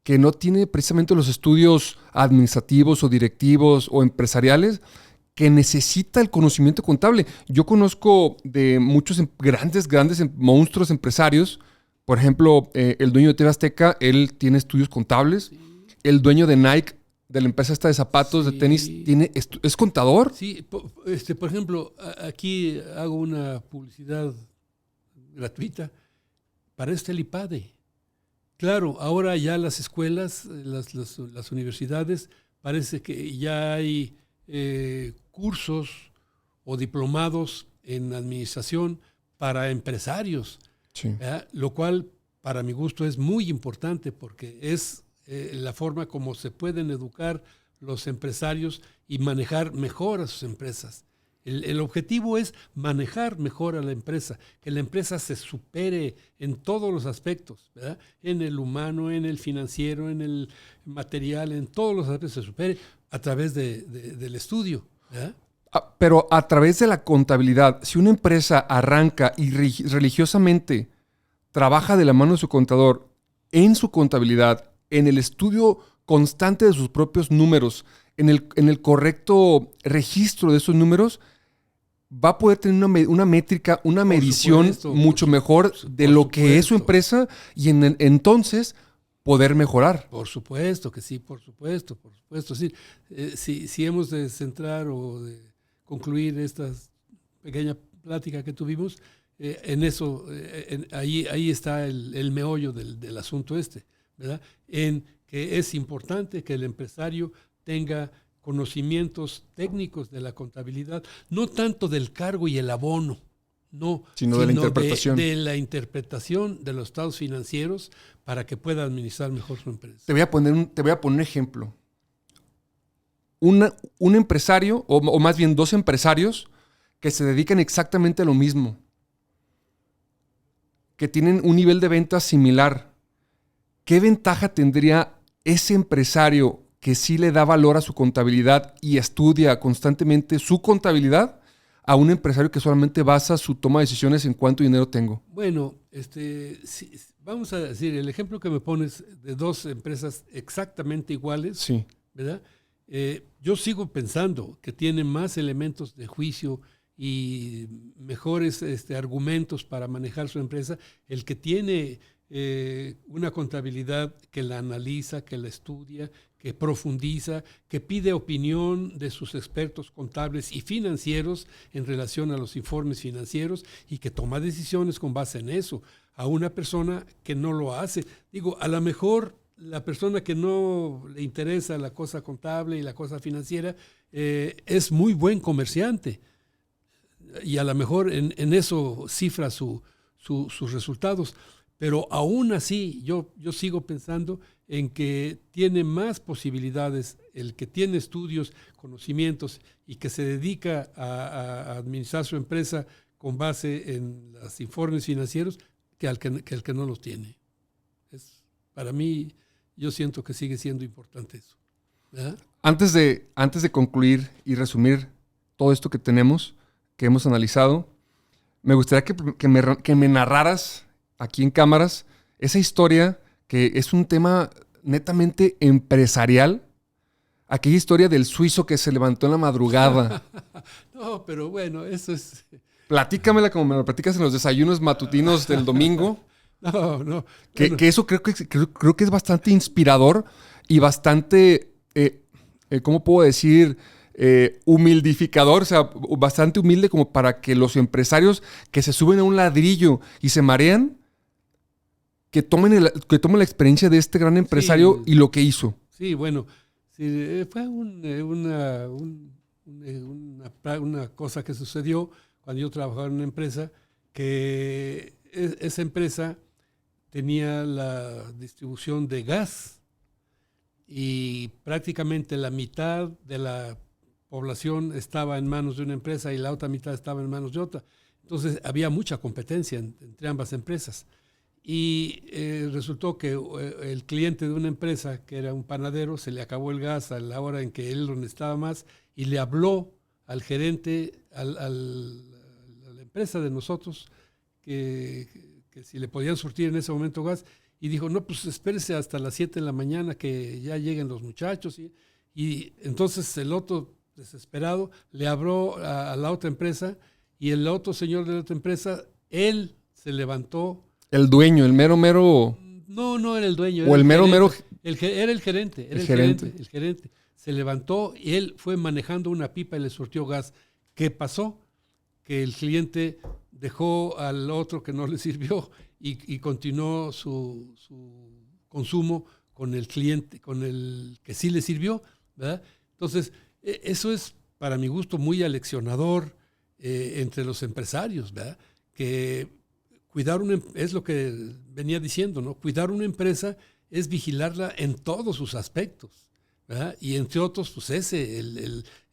que no tiene precisamente los estudios administrativos o directivos o empresariales, que necesita el conocimiento contable? Yo conozco de muchos grandes monstruos empresarios. Por ejemplo, el dueño de TV Azteca, él tiene estudios contables. Sí. El dueño de Nike, de la empresa esta de zapatos, sí, de tenis, ¿es contador? Sí, por ejemplo, aquí hago una publicidad gratuita para el IPADE. Claro, ahora ya las escuelas, las universidades, parece que ya hay cursos o diplomados en administración para empresarios, sí. Lo cual para mi gusto es muy importante porque es la forma como se pueden educar los empresarios y manejar mejor a sus empresas. El objetivo es manejar mejor a la empresa, que la empresa se supere en todos los aspectos, ¿verdad? En el humano, en el financiero, en el material, en todos los aspectos se supere a través del estudio, ¿verdad? Pero a través de la contabilidad, si una empresa arranca y religiosamente trabaja de la mano de su contador en su contabilidad, en el estudio constante de sus propios números, en el correcto registro de esos números, va a poder tener una métrica, una medición mucho mejor de lo que es su empresa y entonces poder mejorar. Por supuesto que sí, por supuesto. Sí. Si hemos de centrar o de concluir esta pequeña plática que tuvimos, en eso, ahí está el meollo del asunto ¿verdad? En que es importante que el empresario tenga conocimientos técnicos de la contabilidad, no tanto del cargo y el abono, sino de la interpretación. De la interpretación de los estados financieros para que pueda administrar mejor su empresa. Te voy a poner un ejemplo. Un empresario, o más bien dos empresarios, que se dedican exactamente a lo mismo, que tienen un nivel de ventas similar. ¿Qué ventaja tendría ese empresario que sí le da valor a su contabilidad y estudia constantemente su contabilidad a un empresario que solamente basa su toma de decisiones en cuánto dinero tengo? Bueno, vamos a decir, el ejemplo que me pones de dos empresas exactamente iguales, sí, ¿verdad? Yo sigo pensando que tiene más elementos de juicio y mejores argumentos para manejar su empresa el que tiene una contabilidad que la analiza, que la estudia, que profundiza, que pide opinión de sus expertos contables y financieros en relación a los informes financieros y que toma decisiones con base en eso, a una persona que no lo hace. Digo, a lo mejor la persona que no le interesa la cosa contable y la cosa financiera es muy buen comerciante y a lo mejor en eso cifra sus resultados. Pero aún así, yo sigo pensando en que tiene más posibilidades el que tiene estudios, conocimientos y que se dedica a administrar su empresa con base en los informes financieros que el que no los tiene. Para mí, yo siento que sigue siendo importante eso. ¿Verdad? Antes de concluir y resumir todo esto que hemos analizado, me gustaría que me narraras aquí en cámaras esa historia que es un tema netamente empresarial, aquella historia del suizo que se levantó en la madrugada. No, pero bueno, eso es... Platícamela como me lo platicas en los desayunos matutinos del domingo. No. Que eso creo que es bastante inspirador y bastante, ¿cómo puedo decir? Humildificador, o sea, bastante humilde como para que los empresarios que se suben a un ladrillo y se marean, que tomen la experiencia de este gran empresario y lo que hizo. Sí, bueno, sí, fue una cosa que sucedió cuando yo trabajaba en una empresa, que esa empresa tenía la distribución de gas y prácticamente la mitad de la población estaba en manos de una empresa y la otra mitad estaba en manos de otra. Entonces había mucha competencia entre ambas empresas. y resultó que el cliente de una empresa, que era un panadero, se le acabó el gas a la hora en que él lo necesitaba más y le habló al gerente, a la empresa de nosotros, que si le podían surtir en ese momento gas, y dijo, no, pues espérese hasta las 7 de la mañana que ya lleguen los muchachos. Y entonces el otro, desesperado, le habló a la otra empresa, y el otro señor de la otra empresa, él se levantó. El dueño, el mero mero... No era el dueño. O el mero gerente, mero... Era el gerente. Era el gerente. Se levantó y él fue manejando una pipa y le surtió gas. ¿Qué pasó? Que el cliente dejó al otro que no le sirvió y continuó su consumo con el cliente, con el que sí le sirvió, ¿verdad? Entonces, eso es, para mi gusto, muy aleccionador entre los empresarios, ¿verdad? Que cuidar es lo que venía diciendo, ¿no? Cuidar una empresa es vigilarla en todos sus aspectos, ¿verdad? Y entre otros, pues ese,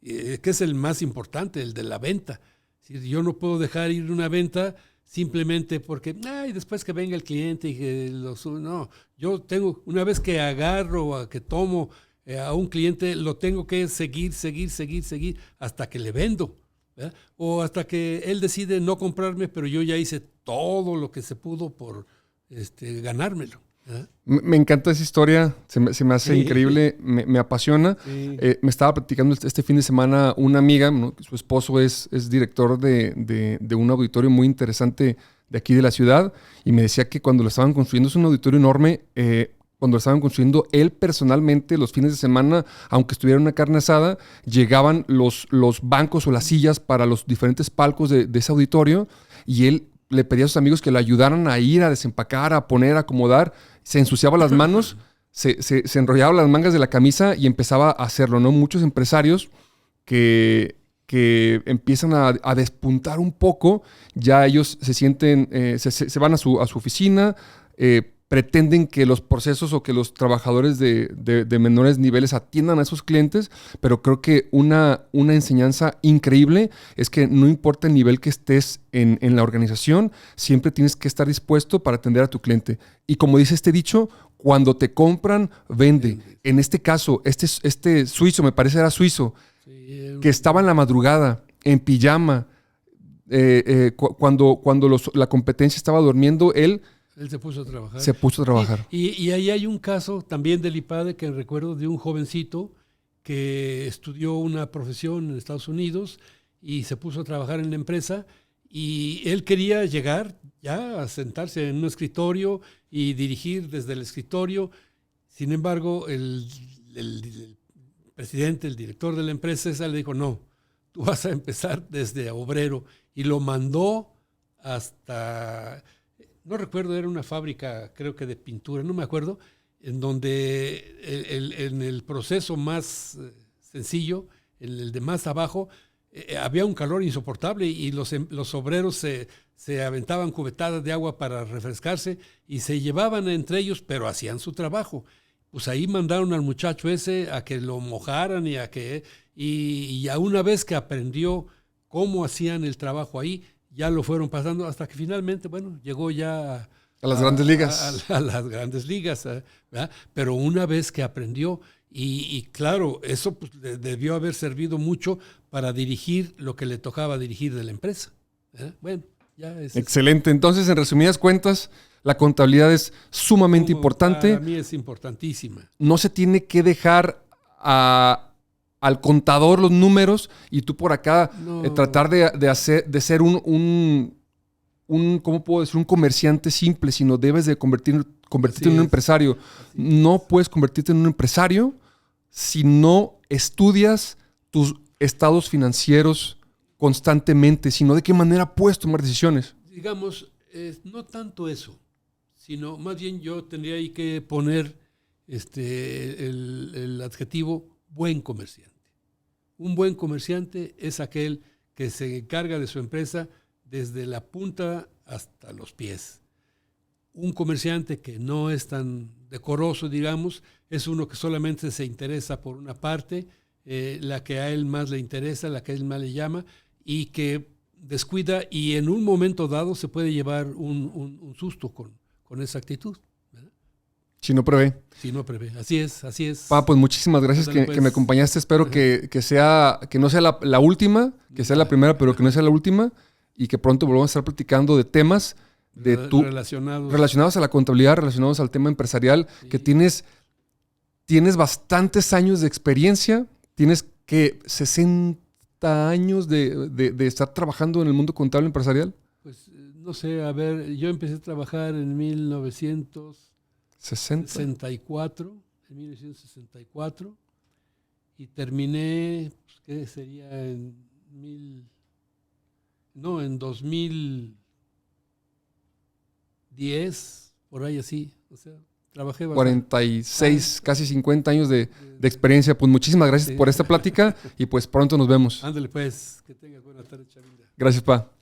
que es el más importante, el de la venta. Es decir, yo no puedo dejar ir una venta simplemente porque, después que venga el cliente y que no, yo tengo, una vez que agarro, que tomo a un cliente, lo tengo que seguir hasta que le vendo, ¿verdad? O hasta que él decide no comprarme, pero yo ya hice todo lo que se pudo por ganármelo. ¿Eh? Me encanta esa historia, se me hace increíble, me apasiona. Sí. Me estaba platicando este fin de semana una amiga, ¿no? Su esposo es director de un auditorio muy interesante de aquí de la ciudad, y me decía que cuando lo estaban construyendo, es un auditorio enorme, cuando lo estaban construyendo, él personalmente los fines de semana, aunque estuviera una carne asada, llegaban los bancos o las sillas para los diferentes palcos de ese auditorio, y él le pedía a sus amigos que le ayudaran a ir, a desempacar, a poner, a acomodar. Se ensuciaba las manos, se enrollaba las mangas de la camisa y empezaba a hacerlo, ¿no? Muchos empresarios que empiezan a despuntar un poco, ya ellos se sienten, se van a su oficina, pretenden que los procesos o que los trabajadores de menores niveles atiendan a esos clientes, pero creo que una enseñanza increíble es que no importa el nivel que estés en la organización, siempre tienes que estar dispuesto para atender a tu cliente. Y como dice este dicho, cuando te compran, vende. En este caso, este suizo, me parece era suizo, que estaba en la madrugada, en pijama, cuando la competencia estaba durmiendo, Él se puso a trabajar. Se puso a trabajar. Y ahí hay un caso también del IPADE que recuerdo de un jovencito que estudió una profesión en Estados Unidos y se puso a trabajar en la empresa, y él quería llegar ya a sentarse en un escritorio y dirigir desde el escritorio. Sin embargo, el presidente, el director de la empresa esa le dijo, no, tú vas a empezar desde obrero, y lo mandó hasta... No recuerdo, era una fábrica, creo que de pintura, no me acuerdo, en donde en el proceso más sencillo, en el de más abajo, había un calor insoportable y los obreros se aventaban cubetadas de agua para refrescarse y se llevaban entre ellos, pero hacían su trabajo. Pues ahí mandaron al muchacho ese a que lo mojaran y a una vez que aprendió cómo hacían el trabajo ahí, ya lo fueron pasando hasta que finalmente, bueno, llegó ya a las grandes ligas. A las grandes ligas, ¿verdad? Pero una vez que aprendió, y claro, eso pues, debió haber servido mucho para dirigir lo que le tocaba dirigir de la empresa. Bueno, ya es... Excelente. Entonces, en resumidas cuentas, la contabilidad es sumamente importante. Para mí es importantísima. No se tiene que dejar al contador los números y tú por acá tratar de ser un ¿cómo puedo decir? Un comerciante simple, sino debes de convertirte en un empresario. No puedes convertirte en un empresario si no estudias tus estados financieros constantemente, sino de qué manera puedes tomar decisiones. Digamos, no tanto eso, sino más bien yo tendría ahí que poner el adjetivo buen comerciante. Un buen comerciante es aquel que se encarga de su empresa desde la punta hasta los pies. Un comerciante que no es tan decoroso, digamos, es uno que solamente se interesa por una parte, la que a él más le interesa, la que a él más le llama, y que descuida y en un momento dado se puede llevar un susto con con esa actitud. Si no prevé. Si no prevé. Así es, así es. Pa, pues muchísimas gracias que me acompañaste. Espero que no sea la última, que sea la primera, pero que no sea la última, y que pronto volvamos a estar platicando de temas relacionados a la contabilidad, relacionados al tema empresarial, sí. Que tienes bastantes años de experiencia, tienes que 60 años de estar trabajando en el mundo contable empresarial. Pues no sé, a ver, yo empecé a trabajar en 1964, y terminé, pues, ¿qué sería? En 2010, por ahí así, o sea, trabajé bastante. 46, casi 50 años de experiencia. Pues muchísimas gracias por esta plática y pues pronto nos vemos. Ándale pues, que tengas buena tarde, Chavinda. Gracias, Pa.